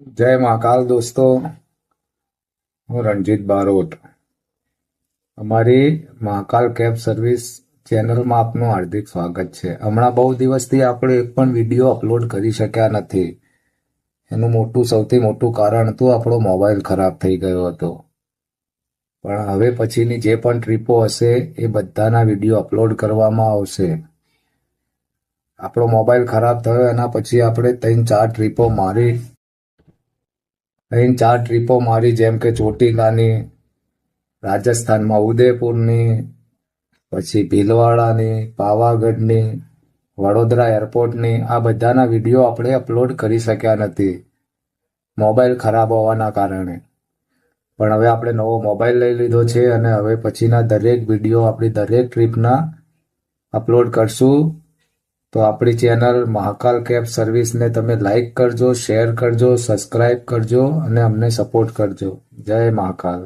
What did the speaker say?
જય મહાકાલ દોસ્તો, હું રણજીત બારોટ. અમારી મહાકાલ કેબ સર્વિસ ચેનલમાં આપનું હાર્દિક સ્વાગત છે. હમણાં બહુ દિવસથી આપણે એક પણ વિડીયો અપલોડ કરી શક્યા નથી. એનું સૌથી મોટું કારણ હતું આપણો મોબાઈલ ખરાબ થઈ ગયો હતો. પણ હવે પછીની જે પણ ટ્રીપો હશે એ બધાના વિડીયો અપલોડ કરવામાં આવશે. આપણો મોબાઈલ ખરાબ થયો એના પછી આપણે 3-4 ટ્રીપો મારી, જેમ કે ચોટીલાની, રાજસ્થાનમાં ઉદયપુરની, પછી ભીલવાડાની, પાવાગઢની, વડોદરા એરપોર્ટની. આ બધાના વિડીયો આપણે અપલોડ કરી શક્યા નથી મોબાઈલ ખરાબ હોવાના કારણે. પણ હવે આપણે નવો મોબાઈલ લઈ લીધો છે અને હવે પછીના દરેક વિડીયો આપણી દરેક ટ્રીપના અપલોડ કરશું. તો આપણી ચેનલ મહાકાલ કેબ સર્વિસને તમે લાઈક કરજો, શેર કરજો, સબસ્ક્રાઈબ કરજો અને અમને સપોર્ટ કરજો. જય મહાકાલ.